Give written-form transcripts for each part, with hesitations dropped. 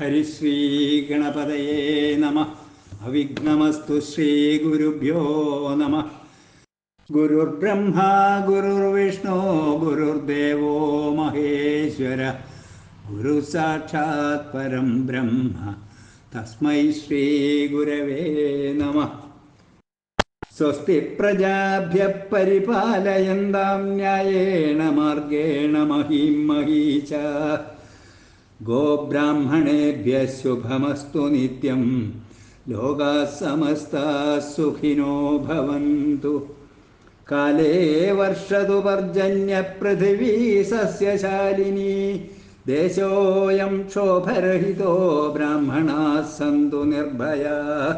ഹരിശ്രീ ഗണപതയേ നമ. അവിഘ്നമസ്തു ശ്രീഗുരുഭ്യോ നമ. ഗുരുർബ്രഹ്മ ഗുരുർവിഷ്ണു ഗുരുർദേവോ മഹേശ്വര. ഗുരു സാക്ഷാത് പരം ബ്രഹ്മ തസ്മൈ ശ്രീ ഗുരവേ നമ. സ്വസ്തി പ്രജാഭ്യഃ പരിപാലയന്താം ന്യായേന മാർഗേണ മഹീം മഹീച. ഗോബ്രാഹ്മണേഭ്യഃ ശുഭമസ്തു നിത്യം. ലോകാഃ സമസ്താഃ സുഖിനോ ഭവന്തു. കാലേ വർഷതു പർജന്യഃ പൃഥിവീ സസ്യശാലിനീ. ദേശോऽയം ക്ഷോഭരഹിതോ ബ്രാഹ്മണാഃ സന്തു നിർഭയാഃ.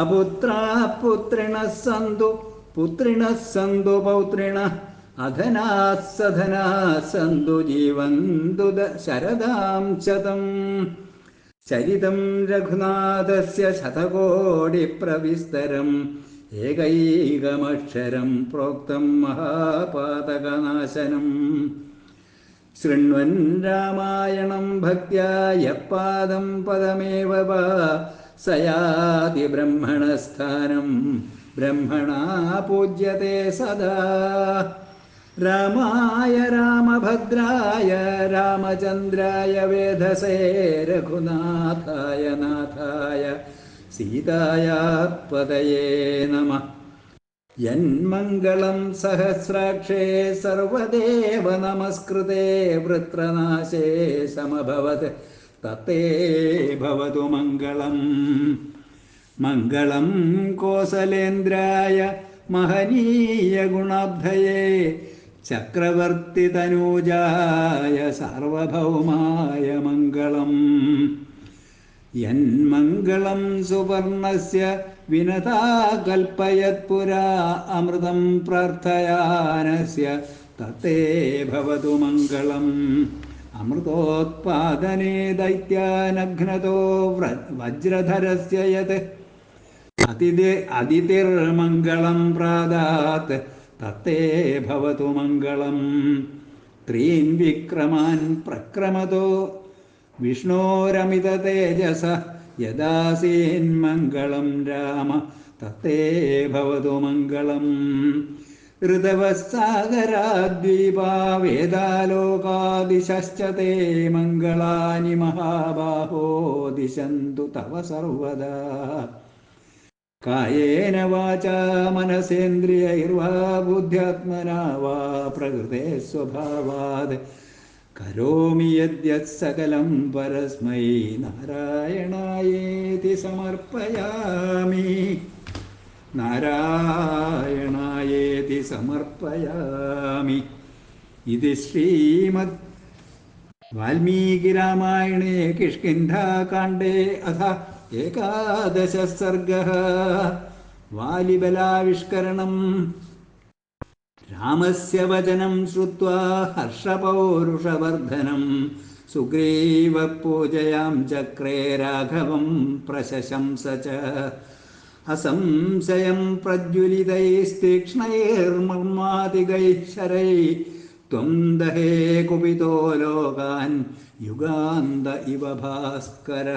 അപുത്രാഃ പുത്രിണഃ സന്തു പുത്രിണഃ സന്തു പൗത്രിണഃ. അധനാഃ സധനാഃ സന്തു ജീവന്തു ശരദാം ശതം. ചരിതം രഘുനാഥസ്യ ശതകോടിപ്രവിസ്തരം. ഏകൈകമക്ഷരം പ്രോക്തം മഹാപാതകനാശനം. ശൃണ്വൻ രാമായണം ഭക്ത്യാ യഃ പാദം പദമേവ വാ സ യാതി ബ്രഹ്മണസ്ഥാനം. ബ്രഹ്മണാ പൂജ്യത്തെ സദാ. രാമായ രാമഭദ്രായ രാമചന്ദ്രായ വേധസേ. രഘുനാഥായ നാഥായ സീതായാ പതയേ നമഃ. യന്മംഗളം സഹസ്രാക്ഷേ സർവദേവ നമസ്കൃതേ. വൃത്രനാശേ സമഭവത് തത്തേ ഭവതു മംഗളം. മംഗളം കോസലേന്ദ്രായ മഹനീയ ഗുണാബ്ധയേ. ചക്രവർത്തിതനൂജായ സാർവഭൗമായ മംഗളം. യന്മംഗളം സുവർണസ്യ വിനതാ കൽപ്പയത്പുരാ. അമൃതം പ്രാർത്ഥയാനസ്യ തത്തേ ഭവതു മംഗളം. അമൃതോത്പാദനേ ദൈത്യാനഘ്നതോ വജ്രധരസ്യ യത്. അതിഥിർമംഗളം പ്രാദാത് തത്തേ ഭവതു മംഗളം. ത്രീൻ വിക്രമാൻ പ്രക്രമതോ വിഷ്ണോരമിത തേജസ. യദാസീന്മംഗളം രാമ തത്തേ ഭവതു മംഗളം. ഋതവസാഗരാദ്വീപാ വേദാലോകാദിശശ്ച തേ. മംഗളാനി മഹാബാഹോ ദിശന്തു തവ സർവദാ. കായേന വാചാ മനസേന്ദ്രിയൈർവാ ബുദ്ധ്യാത്മനാ വാ പ്രകൃതേ സ്വഭാവാത് കരോമി യദ്യത് സകലം പരസ്മൈ നാരായണായേതി സമർപ്പയാമി. നാരായണായേതി സമർപ്പയാമി. ഇത് ശ്രീമദ് വാൽമീകിരാമായണേ കിഷ്കിന്ധാകാണ്ഡേ അഥ ഏകാദശ സർഗഃ. വാലിബലാവിഷ്കരണം. രാമസ്യ വചനം ശ്രുത്വാ ഹർഷപൗരുഷവർദ്ധനം. സുഗ്രീവഃ പൂജയാം ചക്രേ രാഘവം പ്രശശംസ ച. അസംശയം പ്രജ്വലിതൈസ്തീക്ഷ്ണൈർമർമാതികൈഃ ശരൈഃ. ത്വം ദഹേ കുപിതോ ലോകാൻ യുഗാന്ത ഇവ ഭാസ്കര.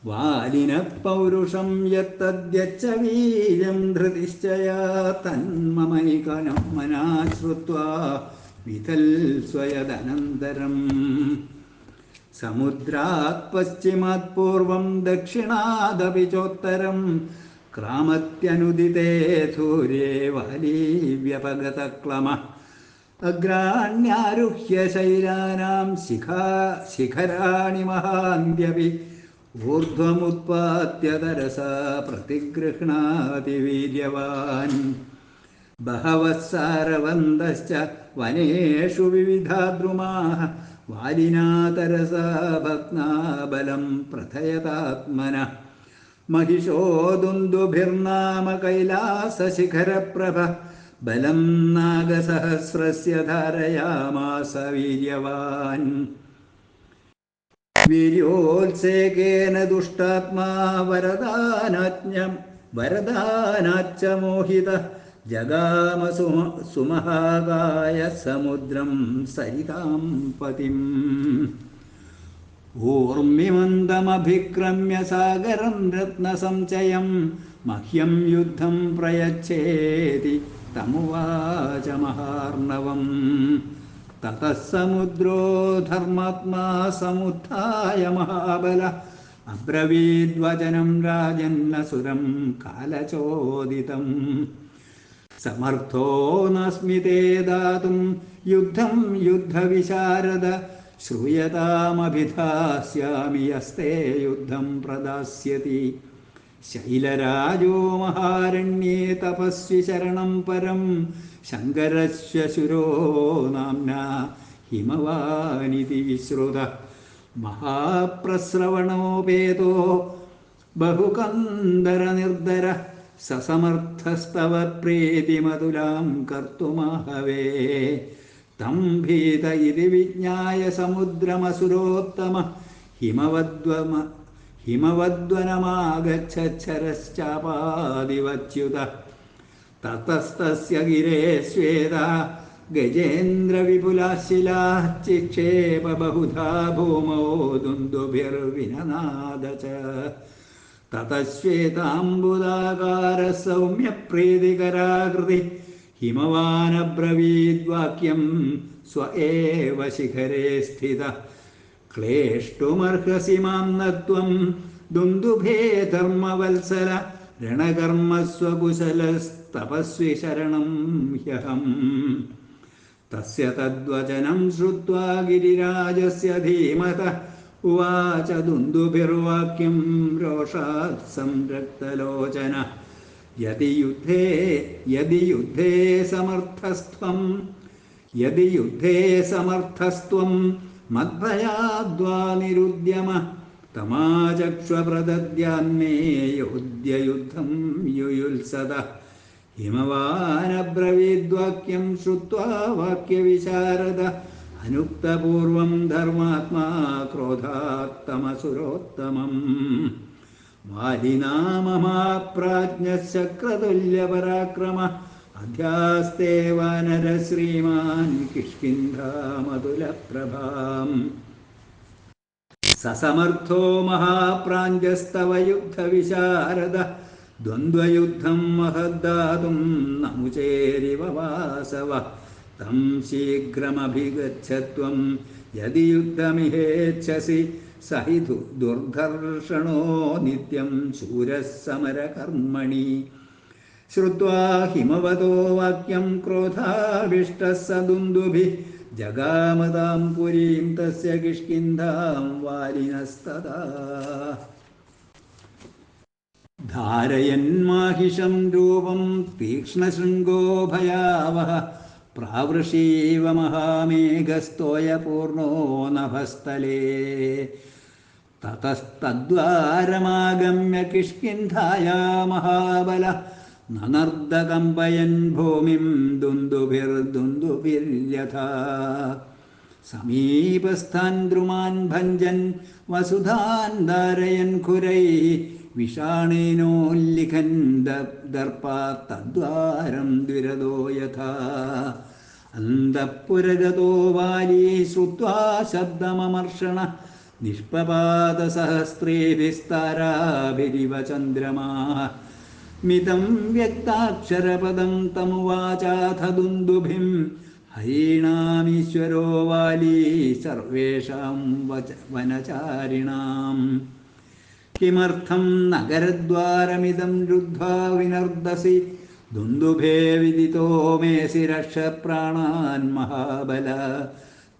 വാലിനഃ പൗരുഷം യത്തദ്യച്ച വീര്യം ധൃതിശ്ചയാ. തന്മമൈകനം മനാ ശ്രുത്വാ വിതൽസ്വയദനന്തരം. സമുദ്രാത് പശ്ചിമാത് പൂർവം ദക്ഷിണാദപി ചോത്തരം. ക്രാമത്യനുദിതേ സൂര്യേ വാലീ വ്യപഗതക്ലമഃ. അഗ്രാണ്യാരുഹ്യ ശൈലാനാം ശിഖരാണി മഹാന്ത്യപി. ഊർധ്വമുത്പാത്യ തരസാ പ്രതിഗൃഹ്ണാതി വീര്യവാൻ. ബഹവഃ സാരവന്തശ്ച വനേഷു വിവിധാ ദ്രുമാഃ. വാലിനാ തരസാ ഭഗ്നാ ബലം പ്രഥയതാത്മനഃ. महिषो दुन्दुभिर्नाम कैलासशिखरप्रभ बलं नागसहस्रस्य धारयामास वीर्यवान् वीर्योत्सेकेन दुष्टात्मा वरदानाच्च मोहितः जगाम सुमहागाय समुद्रं सरितां पतिम् ഊർമിമന്തമഭിക്രമ്യ സാഗരം രത്നസഞ്ചയം മഹ്യം യുദ്ധം പ്രയച്ഛേതി തമുവാച മഹാർണവം. തതഃ സമുദ്രോ ധർമാത്മാ സമുത്ഥായ മഹാബല അബ്രവീദ്വചനം രാജന്നസുരം കാലചോദിതം. സമർത്ഥോ നാസ്മി തേ ദാതും യുദ്ധം യുദ്ധവിശാരദ ശ്രൂയതാമഭിധാസ്യാമി യസ്തേ യുദ്ധം പ്രദാസ്യതി. ശൈലരാജോ മഹാരണ്യേ തപസ്വി ശരണം പരം ശങ്കരശ്വശുരോ നാംനാ ഹിമവാനിതി വിശ്രുത. മഹാപ്രസ്രവണോപേതോ ബഹുകന്ദരനിർദര സസമർത്ഥസ്തവ പ്രീതിമതുലാം കർത്തുമാഹവേ. തം ഭീത ഇതി വിജ്ഞായ സമുദ്രമസുരോത്തമ ഹിമവദ്വനമാഗച്ഛരശ്ചാപാദിവച്യുത. തതസ്തസ്യ ഗിരേ ശ്വേതാ ഗജേന്ദ്രവിപുലാശിലാഃ ചിക്ഷേപ ബഹുധാ ഭൂമോ ദുന്ദുഭിർവിനനാദ ച. തതശ്വേതാംബുദാകാര സൗമ്യപ്രീതികരാകൃതി ഹിമവാനബ്രവീദ്വാക്യം സ്വ ഏവ ശിഖരേ സ്ഥിത. ക്ലേഷ്ടുമർഹസി മാം നത്വം ദുന്ദുഭേ ധർമ്മവത്സല രണകർമ്മസ്വകുശലസ്തപസ്വി ശരണം ഹ്യഹം. തസ്യ തദ്വചനം ശ്രുത്വാ ഗിരിരാജസ്യ ധീമതഃ ഉവാച ദുന്ദുഭിർവാക്യം രോഷാത് സംരക്തലോചന. യദി യുദ്ധേ സമർത്ഥസ്ത്വം മദ്ഭയാദ്വാ നിരുദ്യമ തമാചക്ഷ്വപ്രദദ്യാന്മേ യോദ്ധ്യയുദ്ധം യുയുത്സത. ഹിമവാനബ്രവീദ്വാക്യം ശ്രുത്വാ വാക്യവിശാരദ അനുക്തപൂർവം ധർമാത്മാ ക്രോധാത്തമസുരോത്തമം. വാലിനാമഹാപ്രാജ്ഞശക്രതുല്യപരാക്രമ അധ്യാസ്തേ വാനരശ്രീമാൻ കിഷ്കിന്ധാമതുലപ്രഭാം. സസമർത്ഥോ മഹാപ്രാഞ്ജസ്തവ യുദ്ധവിശാരദ ദ്വന്ദ്വയുദ്ധം മഹദ്ദാതും നമുചേരിവ വാസവ. തം ശീഘ്രമഭിഗച്ഛത്വം യദി യുദ്ധമിഹേച്ഛസി സഹി ദുർധർഷണോ നിത്യം ശൂരഃ സമരകർമ്മണി. ശ്രുത്വാ ഹിമവതോ വാക്യം ക്രോധാഭിഷ്ടഃ സ ദുന്ദുഭിഃ ജഗാമതാം പുരീം തസ്യ കിഷ്കിന്ധാം വാലിനസ്തദാ. ധാരയന്മാഹിഷം രൂപം തീക്ഷ്ണശൃംഗോ ഭയാവഹ പ്രാവൃഷീവ മഹാമേഘസ്തോയപൂർണോ നഭസ്ഥലേ. തതസ്തദ്വാരമാഗമ്യ കിഷ്കിന്ധായാ മഹാബല നനർദകമ്പയൻ ഭൂമിം ദുന്ദുഭിർയഥാ. സമീപസ്ഥാൻ ദ്രുമാൻ ഭഞ്ജൻ വസുധാൻ ധാരയൻ ഖുരൈഃ വിഷാണേനോല്ലിഖൻ ദർപ്പാത് തദ്വാരം ദ്വിരദോ യഥാ. അന്തഃപുരഗതോ വാലീ ശ്രുത്വാ ശബ്ദമമർഷണ നിഷ്പപാത സഹസ്രേഭിസ്താരാഭിരിവ ചന്ദ്രമാ. മിതം വ്യക്താക്ഷരപദം തമുവാചാഥ ദുന്ദുഭിം ഹരീണാമീശ്വരോ വാലീ സർവേഷാം വനചാരിണാം. കിമർത്ഥം നഗരദ്വാരമിദം രുദ്ധ്വാ വിനർദസി ദുന്ദുഭേ വിദിതോ മേസി രക്ഷ പ്രാണാൻ മഹാബല.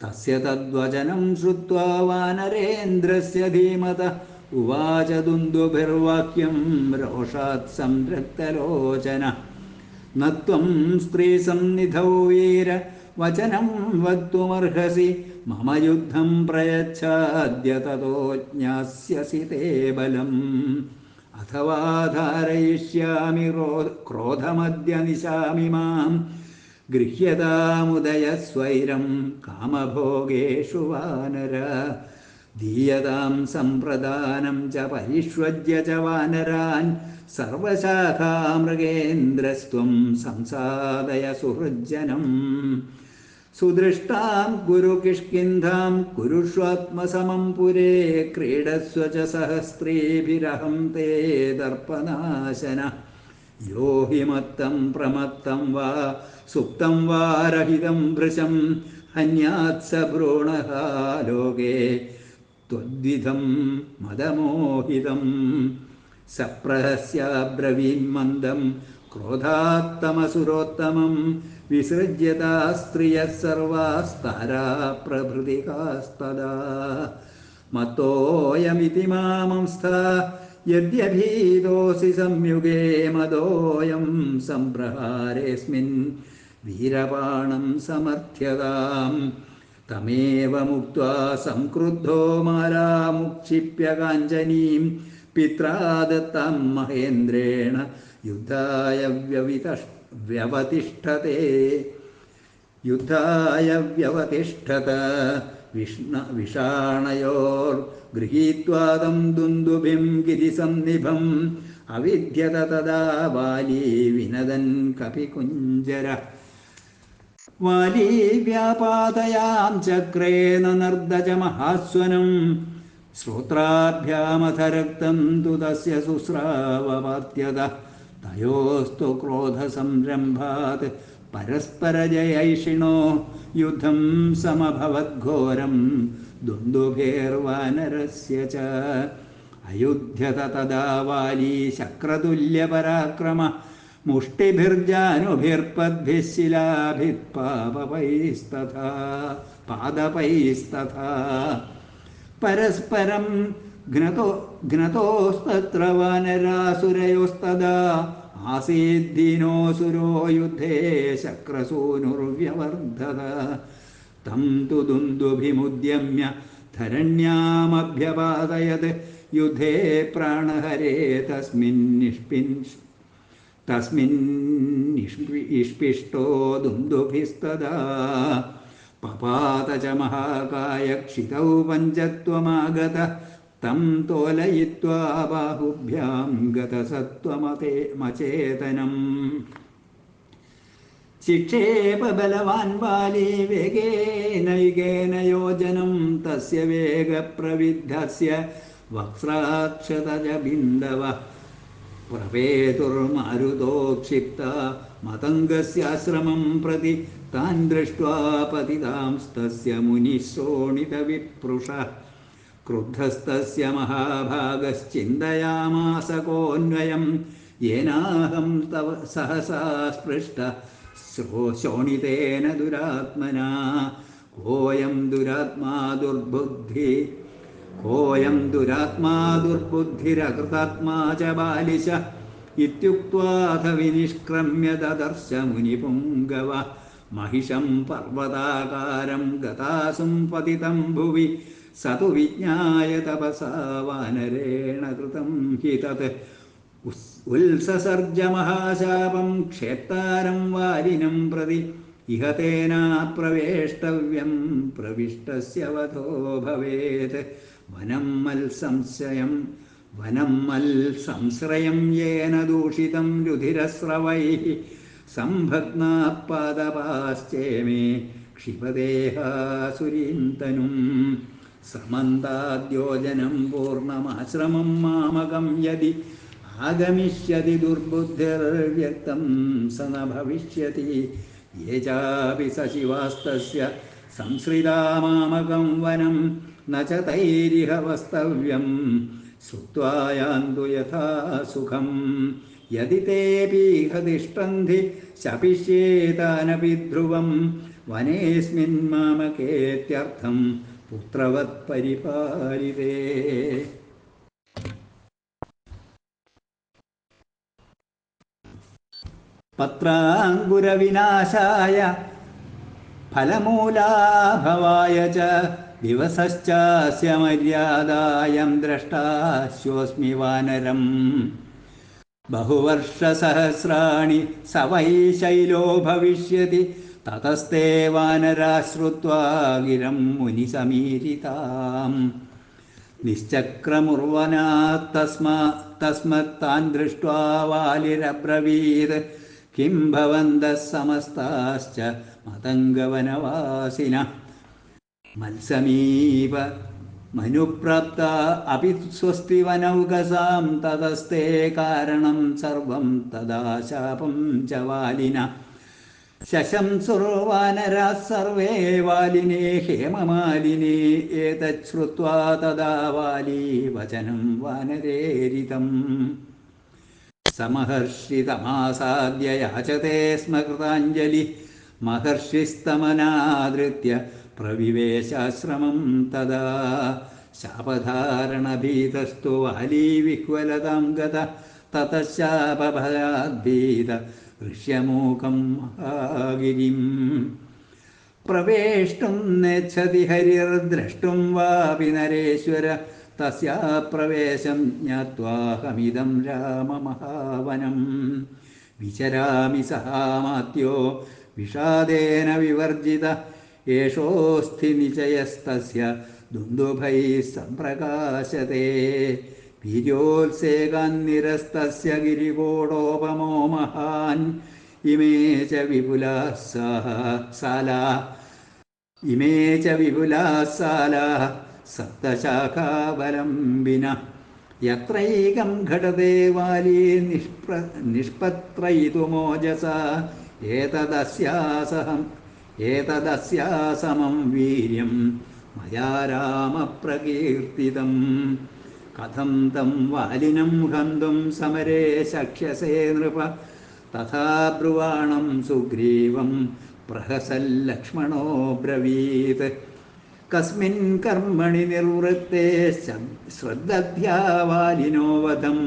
തസ്യ തദ്വചനം ശ്രുത്വാ വാനരേന്ദ്രസ്യ ധീമതഃ ഉവാച ദുന്ദുഭിർവാക്യം രോഷാത് സംരക്തലോചന. നത്വം സ്ത്രീസംനിധൗ വീര വചനം വക്തുമർഹസി മമ യുദ്ധം പ്രയച്ഛാദ്യ തതോ ജ്ഞാസ്യസി തേ ബലം. അഥവാ ധാരയിഷ്യാമി ക്രോധമദ്യ നിശാമി മാം ഗൃഹ്യതാമുദയസ്വൈരം കാമഭോഗേഷു വാനര. ദീയതാം സംപ്രദാനം ച പരിഷ്വജ്യ ച വാനരാൻ സർവശാഖാമൃഗേന്ദ്രസ്ത്വം സംസാദയ സുഹൃജ്ജനം. സുദൃഷ്ടാം കുരു കിഷ്കിന്ധാം കുരുഷ്വാത്മസമം പുരേ ക്രീഡസ്വ ച സഹസ്രീഭിരഹം തേ ദർപ്പനാശന യോ ഹി മത്തം പ്രമത്തം വാ സുപ്തം വാ രഹിതം ഭൃശം ഹന്യാത് സ ഭ്രൂണഃ ലോകേ ത്വദ്വിധം മദമോഹിതം സപ്രഹസ്യാബ്രവീന്മന്ദം ക്രോധാത്തമസുരോത്തമം വിസൃജ്യതാ സ്ത്രിയഃ സർവാസ്താരാ പ്രഭൃതികാസ്തദാ മത്തോയമിതി മാമംസ്ഥാ യദ്യഭീതോऽസി സംയുഗേ മദോയം സംപ്രഹാരേऽസ്മിൻ വീരപാണം സമർത്ഥ്യതാം തമേവ മുക്ത്വാ സംക്രുദ്ധോ മാരാമുക്ഷിപ്യ കാഞ്ചനീം പിത്രാ ദത്താം മഹേന്ദ്രേണ യുദ്ധായ വ്യവതിഷ്ഠത വിഷാണയോർ ഗൃഹീത്വാദം ദുന്ദുഭിം ഗിരിസന്നിഭം അവിദ്യത തദാ വാലീ വിനദൻ കപികുഞ്ജര വാലീ വ്യാപാതയാം ചക്രേ നർദ്ദജ മഹാസ്വനം ശ്രോത്രാഭ്യാമഥരക്തം തു തസ്യ ശുശ്രാവപാത്യത തയോസ്തു ക്രോധസംരംഭാത് പരസ്പരജയൈഷിണോ യുദ്ധം സമഭവദ്ഘോരം ദ്വന്ദ്വഭേർവാനരസ്യ ച അയുധ്യത തദാ വാലീ ശക്രതുല്യപരാക്രമ മുഷ്ടിഭിർജാനുഭിർപദ്ഭിः ശിലാഭിः പാദപൈസ്തഥാ പരസ്പരം ഘ്നതോസ്തത്ര വാനരാസുരയോസ്തദാ ആസീദ്ദീനോസുരോ യുദ്ധേ ശക്രസൂനുർവ്യവർദ്ധത തം തു ദുന്ദുഭിമുദ്യമ്യ ധരണ്യാമഭ്യപാതയത് യുദ്ധേ പ്രാണഹരേ തസ്മിന്നിഷ്പിഷ്ടോ ദുന്ദുഭിസ്തദാ പപാത ച മഹാകായ ക്ഷിതൗ പഞ്ചത്വമാഗത തം തോലയിത്വാ ബാഹുഭ്യാം ഗതസത്വമചേതനം ചിക്ഷേപ ബലവാൻ ബാലീ വേഗേനൈകേന യോജനം തസ്യ വേഗപ്രവിദ്ധസ്യ വക്സ്രാക്ഷതജ ബിന്ദവ പ്രവേതുർമാരുതോ ക്ഷിപ്ത മതംഗസ്യാശ്രമം പ്രതി താൻ ദൃഷ്ട്വാ പതിതാംസ്തസ്യ മുനിഃ ശോണിതവിപ്രുഷഃ ക്രുദ്ധസ്തസ്യ മഹാഭാഗശ്ചിന്തയാമാസ കോऽന്വയം യേനാഹം തവ സഹസാ സ്പൃഷ്ടഃ ശോണിതേന ദുരാത്മനാ കോയം ദുരാത്മാ ദുർബുദ്ധിരകൃതാത്മാ ച ബാലിശ ഇത്യുക്ത്വാഥ വിനിഷ്ക്രമ്യ ദദർശ മുനിപുംഗവ महिषं पर्वताकारं गतासुं पतितं भुवि स तु विज्ञाय तपसा वानरेण कृतं हि तत् उल्ससर्ज महाशापं क्षेत्तारं वारिनं प्रति इह तेनाप्रवेष्टव्यं प्रविष्टस्य वधो भवेत् वनं मल्संश्रयं येन दूषितं रुधिरस्रवैः संभग्नाः पादपाश्चेमे क्षिपदेहासुरीन्तनुं समन्ताद्योजनं पूर्णमाश्रमं मामकं यदि आगमिष्यति दुर्बुद्धिर्व्यक्तं स न भविष्यति ये चापि सशिवास्तस्य संश्रिता मामकं वनं न च तैरिह वस्तव्यं श्रुत्वा यान्तु यथा सुखम् यदि तेऽपीह तिष्ठन्ति शपिष्येतानपि ध्रुवं वनेऽस्मिन् मामकेत्यर्थं पुत्रवत् परिपालिते पत्राङ्कुरविनाशाय फलमूलाभवाय च दिवसश्चास्य मर्यादायं द्रष्टास्योऽस्मि वानरम् बहुवर्षसहस्राणि स वै शैलो भविष्यति ततस्ते वानरा श्रुत्वा गिरं मुनिसमीरिताम् निश्चक्रमुर्वनात् तस्मत्तान् दृष्ट्वा वालिरब्रवीत् किं भवन्तः समस्ताश्च മതംഗവനവാസിന മത്സമീപ മനുപ്രാപ്ത അപി സ്വസ്തി വനൗകസാം തതസ്തേ കാരണം സർവം തദാ ശാപം ച വാലിന ശശംസുർവാനരാः സർവേ വാലിനേ ഹേമമാലിനേ ഏതശ്രുത്വാ തദാ വാലീ വചനം വാനരേരിതം സമഹർഷിതമാസാദ്യ യാചതേ സ്മ കൃതാഞ്ജലി മഹർഷിസ്തമനാദൃത്യ പ്രവിവേശാശ്രമം തദാ ശാപധാരണഭീതസ്തു വാലീ വിഹ്വലതാം ഗത തതഃ ശാപഭയാദ്ഭീത ഋഷ്യമൂകം മഹാഗിരിം പ്രവേഷ്ടും നേച്ഛതി ഹരിർദ്രഷ്ടും വാപി നരേശ്വര തസ്യാ പ്രവേശം ജ്ഞാത്വാഹമിദം രാമമഹാവനം വിചരാമി സഹാമാത്യോ വിഷാദേന വിവർജിത ഏഷോസ്ഥി നിചയസ്തസ്യ ദുന്ദുഭൈഃ സംപ്രകാശത്തെ വീര്യോത്സേകാന്നിരസ്തസ്യ ഗിരികോടോപമോ മഹാൻ ഇമേ ച വിപുലാഃ സാലാഃ സപ്തശാഖാവലംബിന യത്രൈകം ഘടതേ വാലീ നിഷ്പത്രയിതുമോജസാ ഏതദസ്യാസമം വീര്യം മയാ രാമപ്രകീർത്തിതം കഥം തം വാലിനം ഹന്തും സമരേ ശക്ഷ്യസേ നൃപ തഥാ ബ്രുവാണം സുഗ്രീവം പ്രഹസല്ലക്ഷ്മണോ ബ്രവീത് കസ്മിൻ കർമ്മണി നിർവൃത്തെ ശ്രദ്ധധ്യാ വാലിനോ വധം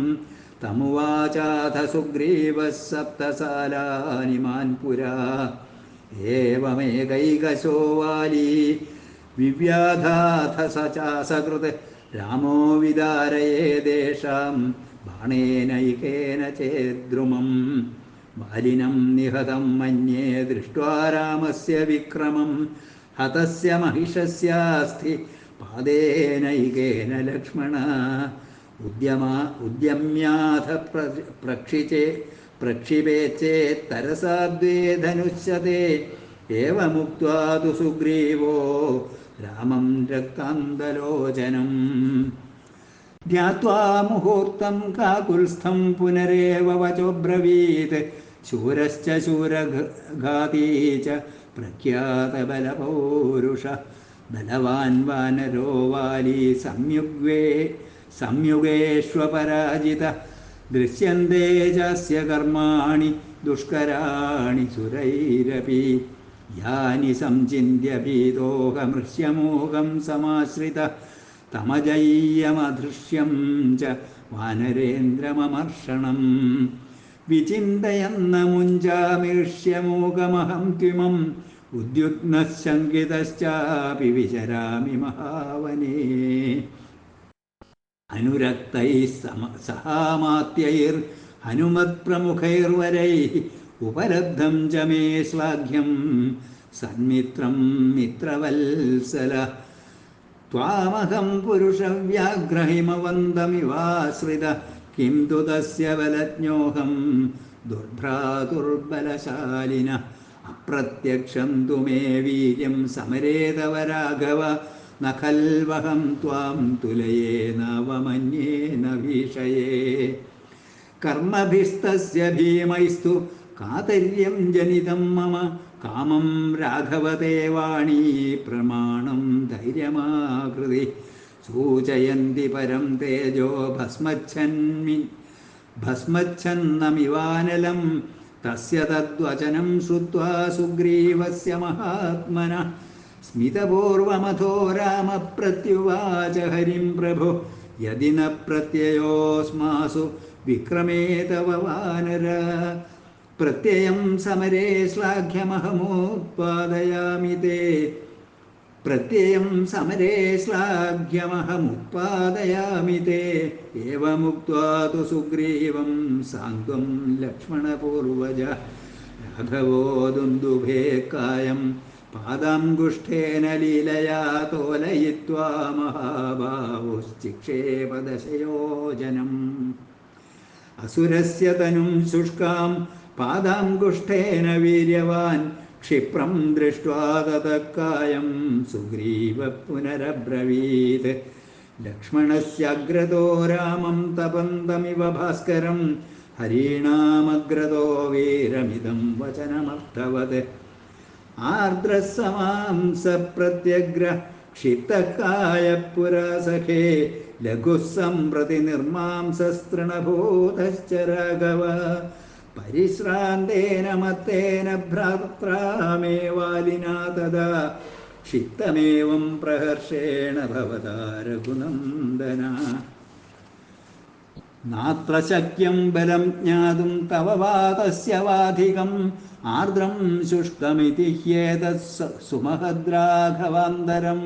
തമുവാചാഥ സുഗ്രീവഃ സപ്തസാലാനി മാൻ പുരാ ഏവമേകൈകശോ വാലീ വിവ്യാധാഥ സചാസകൃത് രാമോ വിദാരയേദേഷാം ബാണേനൈകേന ചേദ്രുമം ബാലിനം നിഹതം മന്യേ ദൃഷ്ട്വാ രാമസ്യ വിക്രമം ഹതസ്യ മഹിഷസ്യാസ്തി പാദേനൈകേന ലക്ഷ്മണ ഉദ്യമ്യാഥ പ്രക്ഷിപേച്ചേത്തരസാദ്വേ ധനുഷ്യത്തെ ഏവമുക്ത്വാ തു സുഗ്രീവോ രാമം രക്താന്തലോചനം ധ്യാത്വാ മുഹൂർത്തം കാകുൽസ്ഥം പുനരേവ വചോബ്രവീത് ശൂരശ്ച ശൂരഘാതീ ച പ്രഖ്യാതബലപൗരുഷ ബലവാൻ വാനരോ വാലീ സംയുഗേഷ്വപരാജിത ദൃശ്യന്തേ ചാസ്യ കർമാണി ദുഷ്കരാണി സുരൈരപി യാനി സംചിന്യ ഭീതോഹമൃഷ്യമൂകം സമാശ്രിത തമജയ്യമദൃശ്യം ച വാനരേന്ദ്രമമർഷണം വിചിന്തയന്ന മുഞ്ചാമിർഷ്യമൂകമഹം ത്വിമം ഉദ്യുഗ്നഃശങ്കിതശ്ചാപി വിചരാമി മഹാവനേ അനുരക്തൈഃ സഹാമാത്യൈർ ഹനുമത്പ്രമുഖൈർവരൈഃ ഉപലബ്ധം ച മേ ശ്ലാഘ്യം സന്മിത്രം മിത്രവത്സല ത്വാമഹം പുരുഷവ്യാഘ്രഹിമവന്തമിവാശ്രിത കിം തു തസ്യ ബലജ്ഞോഹം ദുർഭ്രാതുർബലശാലിന അപ്രത്യക്ഷം തു മേ വീര്യം സമരേ തവ രാഘവ ന ഖൽവഹം ത്വാം തുലയേനവമന്യേന ഭീഷയേ കർമ്മഭിസ്തസ്യ ഭീമൈസ്തു കാതര്യം ജനിതം മമ കാമം രാഘവതേ വാണീ പ്രമാണം ധൈര്യമാകൃതി സൂചയന്തി പരം തേജോ ഭസ്മച്ഛന്നമിവാനലം തസ്യ തദ്വചനം ശ്രുത്വാ സുഗ്രീവസ്യ മഹാത്മന സ്മിതപൂർവമഥോ രാമ പ്രത്യുവാച ഹരിം പ്രഭോ യദി ന പ്രത്യയോസ്മാസു വിക്രമേ തവ വാനര പ്രത്യയം സമരേ ശ്ലാഘ്യമഹമുത്പാദയാമി തേ ഏവമുക്ത്വാ തു സുഗ്രീവം സാന്ത്വം ലക്ഷ്മണപൂർവജ രാഘവോ ദുന്ദുഭേ കായം പാദാംഗുഷ്ഠേന ലീലയാ തോലയിത്വാ മഹാബാഹുശ്ചിക്ഷേപദശയോജനം അസുരസ്യ തനും ശുഷ്കാം പാദാംഗുഷ്ഠേന വീര്യവാൻ ക്ഷിപ്രം ദൃഷ്ട്വാ തതഃകായം സുഗ്രീവഃ പുനരബ്രവീത് ലക്ഷ്മണസ്യഗ്രതോ രാമം തപന്തമിവ ഭാസ്കരം ഹരീണാമഗ്രതോ വീരമിദം വചനമർത്ഥവത് ആർദ്രസമാംസപ്രത്യഗ്ര ക്ഷിപ്തകായഃ സഖേ ലഘുഃ സംപ്രതി നിർമാംസസ്തൃണഭൂതശ്ച രാഘവ പരിശ്രാന്തേന മത്തേന ഭ്രാത്രാ മേ വാലിനാ തദാ ക്ഷിപ്തമേവം പ്രഹർഷേണ ഭവതാ രഘുനന്ദന നാത്ര ശക്യം ബലം ജ്ഞാതും തവ വാതസ്യ വാധികം ആർദ്രം ശുഷ്കമിതി ഹ്യേതത് സുമഹദ്രാഘവാന്തരം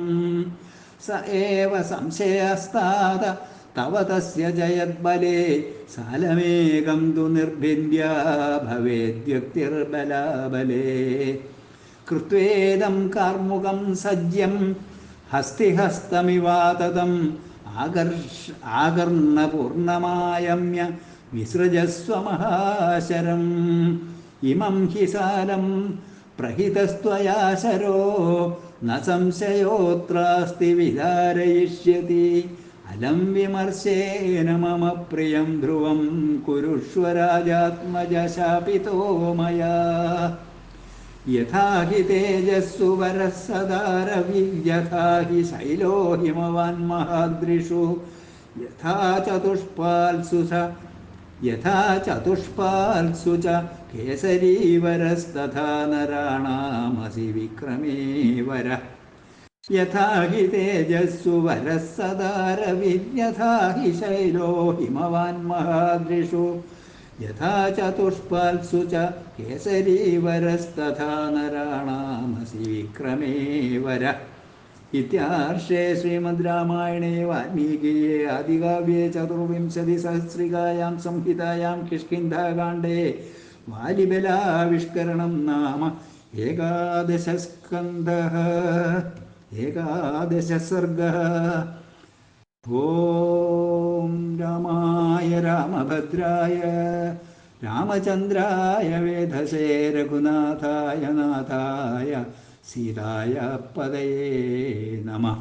സ ഏവ സംശയസ്താത തവ തസ്യ ജയദ്ബലേ സാലമേകം തു നിർഭിന്ദ്യ ഭവേദ്യുക്തിർബലാബലേ കൃത്വേദം കാർമുകം സജ്യം ഹസ്തിഹസ്തമിവാതതം ആകർണപൂർണമായമ്യ വിസൃജസ്വ മഹാശരം ഇമം ഹി സാലം പ്രഹിതസ്ത്വയാ ശരോ ന സംശയോത്രാസ്തി വിധാരയിഷ്യതി അലം വിമർശേന മമ പ്രിയം ധ്രുവം കുരുഷ്വ രാജാത്മജ ശാപിതോ മയാ യഥാ ഹി തേജസ്സു വരഃ സദാ രവിര്യഥാ ഹി ശൈലോ ഹിമവാൻ മഹാദ്രിഷു യഥാ ചതുഷ്പാൽസു ച കേസരീവരസ്തഥാ നരാണാമസി വിക്രമേ വരഃ യഥാ ഹി തേജസ്സു വരഃ സദാ രവിര്യഥാ ഹി ശൈലോ ഹിമവാൻ മഹാദ്രിഷു യഥാ ചതുഷ്പാൽസു ച കേസരീവരസ്തഥാ നരാണാമസി വിക്രമേ വരഃ ഇത്യാർഷേ ശ്രീമദ് രാമായണേ വാൽമീകിയേ ആദികാവ്യേ ചതുർവിംശതിസഹസ്രികായാം സംഹിതായാം കിഷ്കിന്ധാകാണ്ഡേ വാലിബലാവിഷ്കരണം നാമ ഏകാദശസ്കന്ധഃ ഏകാദശ സർഗഃ. ഓം രാമായ രാമഭദ്രായ രാമചന്ദ്രായ വേധസേ രഘുനാഥായ നാഥായ സീതായ പദയേ നമഃ.